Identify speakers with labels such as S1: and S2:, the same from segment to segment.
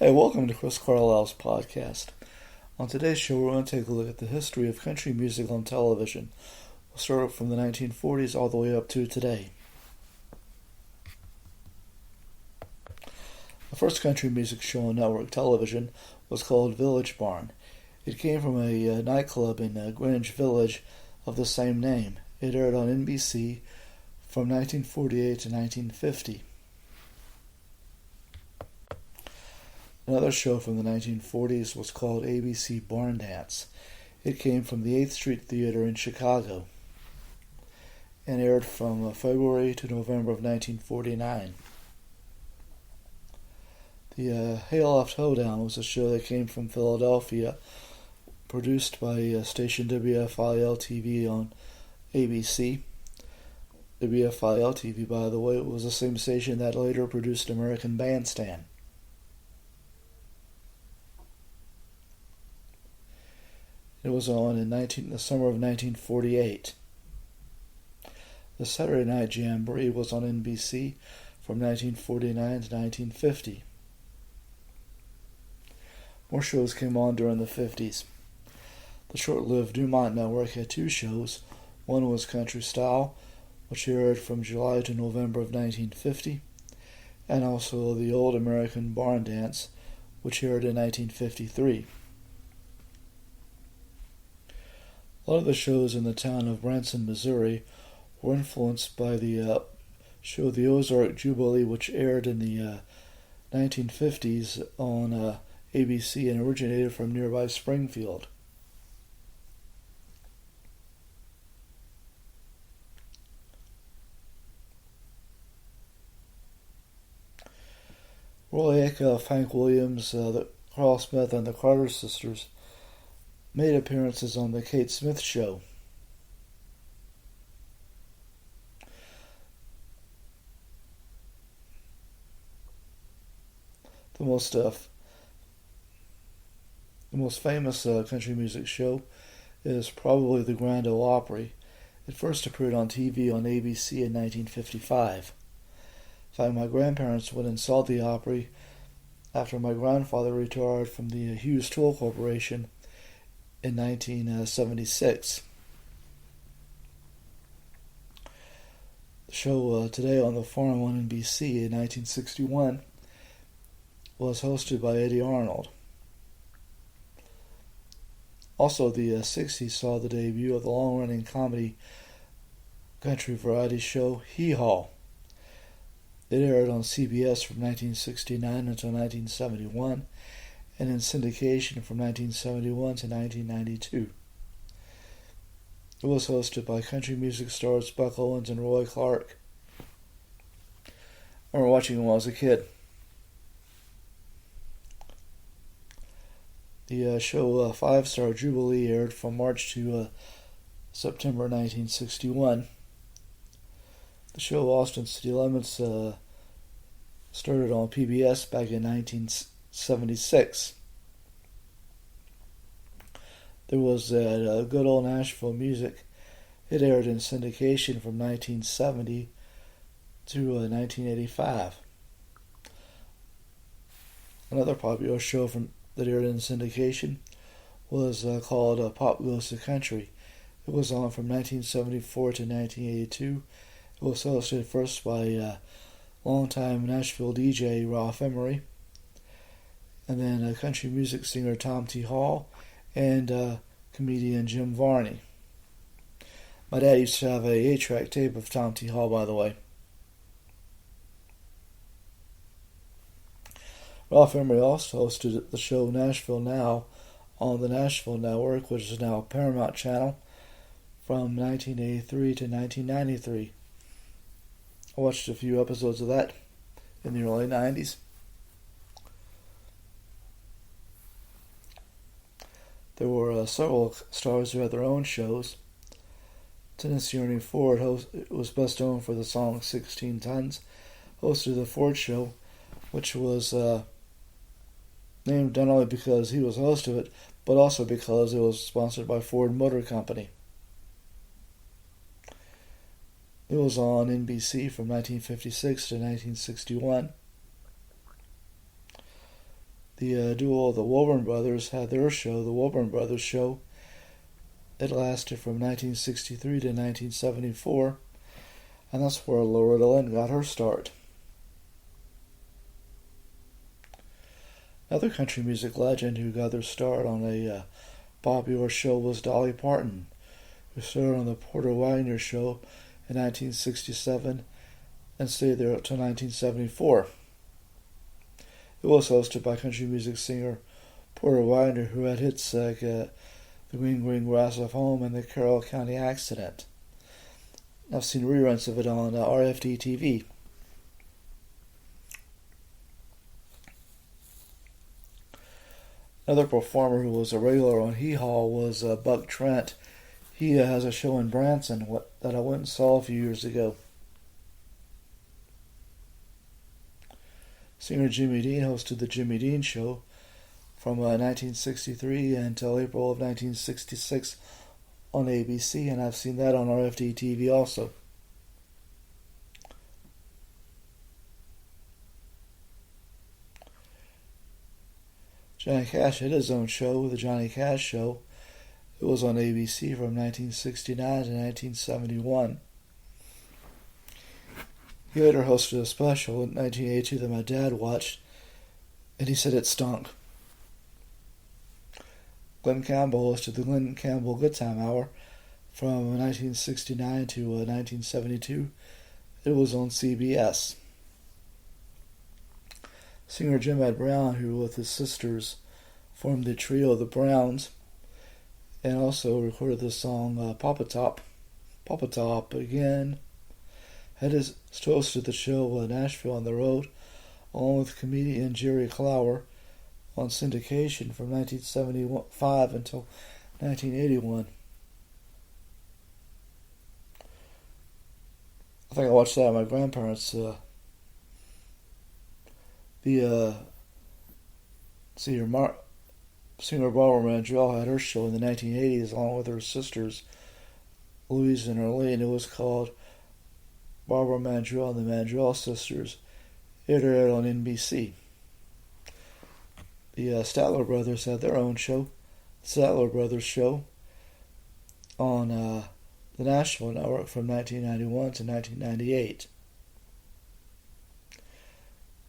S1: Hey, welcome to Chris Carlisle's podcast. On today's show, we're going to take a look at the history of country music on television. We'll start from the 1940s all the way up to today. The first country music show on network television was called Village Barn. It came from a nightclub in Greenwich Village of the same name. It aired on NBC from 1948 to 1950. Another show from the 1940s was called ABC Barn Dance. It came from the 8th Street Theater in Chicago and aired from February to November of 1949. The Hayloft Hoedown was a show that came from Philadelphia, produced by station WFIL-TV on ABC. WFIL-TV, by the way, was the same station that later produced American Bandstand. It was on in the summer of 1948. The Saturday Night Jamboree was on NBC from 1949 to 1950. More shows came on during the 50s. The short-lived Dumont Network had two shows. One was Country Style, which aired from July to November of 1950, and also the Old American Barn Dance, which aired in 1953. A lot of the shows in the town of Branson, Missouri, were influenced by the show The Ozark Jubilee, which aired in the 1950s on ABC and originated from nearby Springfield. Roy Acuff, Hank Williams, Carl Smith, and the Carter sisters made appearances on The Kate Smith Show. The most famous country music show is probably the Grand Ole Opry. It first appeared on TV on ABC in 1955. In fact, my grandparents went and saw the Opry after my grandfather retired from the Hughes Tool Corporation in 1976. The show Today on the Farm on NBC in 1961 was hosted by Eddie Arnold. Also, the 60s saw the debut of the long-running comedy country variety show Hee-Haw. It aired on CBS from 1969 until 1971, and in syndication from 1971 to 1992. It was hosted by country music stars Buck Owens and Roy Clark. I remember watching it when I was a kid. The show Five Star Jubilee aired from March to September 1961. The show Austin City Limits started on PBS back in 1976. There was that good old Nashville Music. It aired in syndication from 1970 to 1985. Another popular show that aired in syndication was called Pop Goes the Country. It was on from 1974 to 1982. It was hosted first by longtime Nashville DJ Ralph Emery, and then country music singer Tom T. Hall, and comedian Jim Varney. My dad used to have a 8-track tape of Tom T. Hall, by the way. Ralph Emery also hosted the show Nashville Now on the Nashville Network, which is now a Paramount channel, from 1983 to 1993. I watched a few episodes of that in the early 90s. There were several stars who had their own shows. Tennessee Ernie Ford was best known for the song 16 Tons, hosted the Ford Show, which was named not only because he was the host of it, but also because it was sponsored by Ford Motor Company. It was on NBC from 1956 to 1961. The duo, the Wilburn Brothers, had their show, the Wilburn Brothers Show. It lasted from 1963 to 1974, and that's where Loretta Lynn got her start. Another country music legend who got their start on a popular show was Dolly Parton, who started on the Porter Wagoner Show in 1967 and stayed there until 1974. It was hosted by country music singer Porter Wagoner, who had hits like The Green Green Grass of Home and The Carroll County Accident. I've seen reruns of it on rfd-tv. Another performer who was a regular on hee-haw was Buck Trent. He has a show in Branson that I went and saw a few years ago. Singer Jimmy Dean hosted the Jimmy Dean Show from 1963 until April of 1966 on ABC, and I've seen that on rfd-tv also. Johnny Cash had his own show, The Johnny Cash Show. It was on ABC from 1969 to 1971. He later hosted a special in 1982 that my dad watched, and he said it stunk. Glenn Campbell hosted the Glenn Campbell Good Time Hour from 1969 to 1972. It was on CBS. Singer Jim Ed Brown, who with his sisters formed the trio The Browns, and also recorded the song Papa Top Again, had hosted the show Nashville on the Road, along with comedian Jerry Clower, on syndication from 1975 until 1981. I think I watched that at my grandparents' singer Barbara Mandrell had her show in the 1980s along with her sisters Louise and Arlene. It was called Barbara Mandrell and the Mandrell Sisters. It aired on NBC. The Statler Brothers had their own show, the Statler Brothers Show, on the Nashville Network from 1991 to 1998.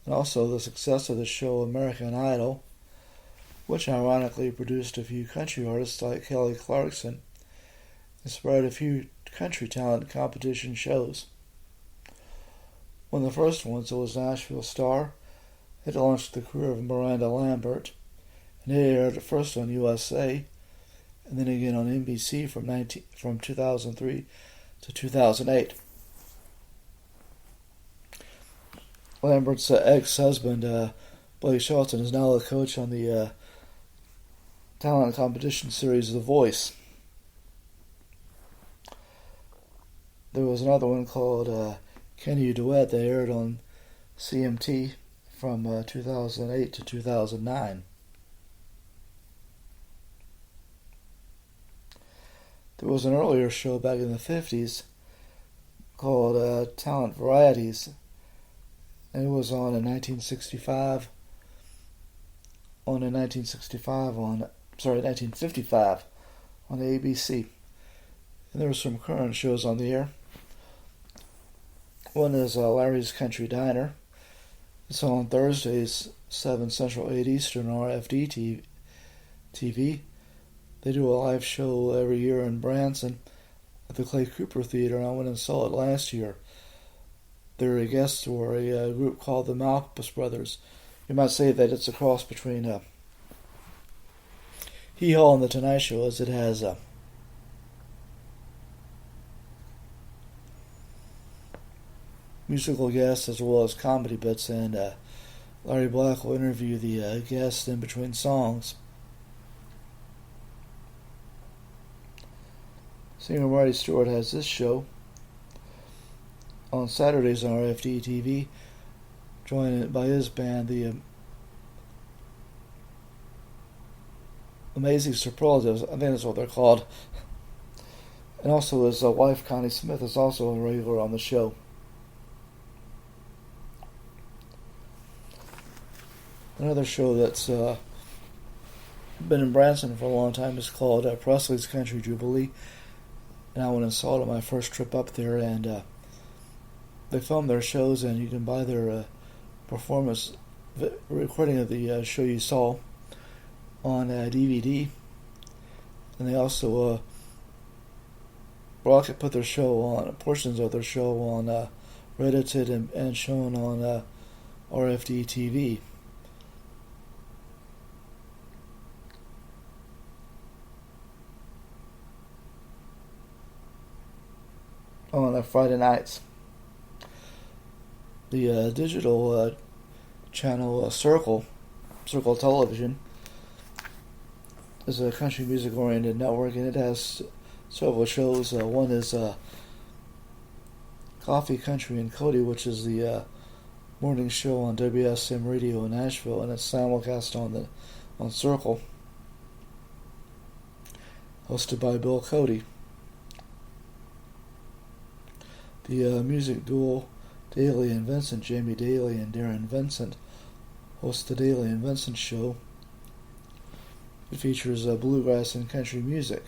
S1: And also the success of the show American Idol, which ironically produced a few country artists like Kelly Clarkson, inspired a few country talent competition shows. One of the first ones was Nashville Star. It launched the career of Miranda Lambert, and it aired first on USA, and then again on NBC from 2003 to 2008. Lambert's ex-husband, Blake Shelton, is now the coach on the talent competition series The Voice. There was another one called Can You Duet that aired on CMT from 2008 to 2009. There was an earlier show back in the 50s called Talent Varieties, and it was on in 1955 on 1955 on ABC. And there were some current shows on the air. One is Larry's Country Diner. It's on Thursdays, 7 Central, 8 Eastern, rfd-tv. They do a live show every year in Branson at the Clay Cooper Theater, and I went and saw it last year. Their guests were a group called the Malpass Brothers. You might say that it's a cross between hee-haw and The Tonight Show, as it has musical guests as well as comedy bits, and Larry Black will interview the guests in between songs. Singer Marty Stewart has this show on Saturdays on rfd-tv, joined by his band, the Amazing Superlatives. I think that's what they're called. And also his wife, Connie Smith, is also a regular on the show. Another show that's been in Branson for a long time is called Presley's Country Jubilee. And I went and saw it on my first trip up there, and they film their shows, and you can buy their performance recording of the show you saw on DVD. And they also put their show on, portions of their show on edited and shown on rfd-tv. On Friday nights. The digital channel Circle Television is a country music oriented network, and it has several shows. One is Coffee, Country, and Cody, which is the morning show on WSM Radio in Nashville, and it's simulcast on Circle, hosted by Bill Cody. The music duo Daly and Vincent, Jamie Daly and Darren Vincent, host the Daly and Vincent Show. It features bluegrass and country music,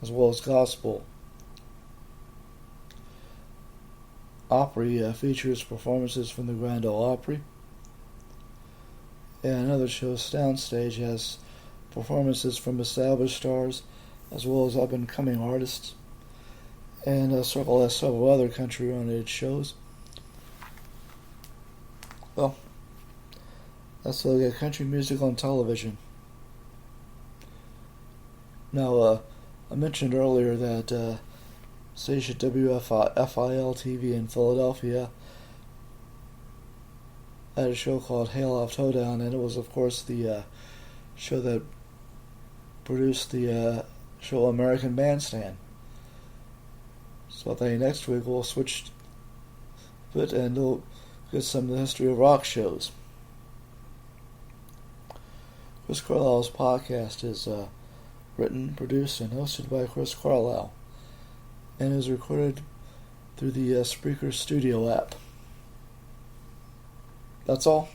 S1: as well as gospel. Opry features performances from the Grand Ole Opry. And another show, Downstage, has performances from established stars, as well as up-and-coming artists. And Circle has several other country-oriented shows. Well, that's country music on television. Now, I mentioned earlier that station WFIL-TV in Philadelphia had a show called Hail Off Towdown, and it was, of course, the show that produced the show American Bandstand. So I think next week we'll switch a bit and we'll get some of the history of rock shows. Chris Carlisle's podcast is written, produced, and hosted by Chris Carlisle, and is recorded through the Spreaker Studio app. That's all.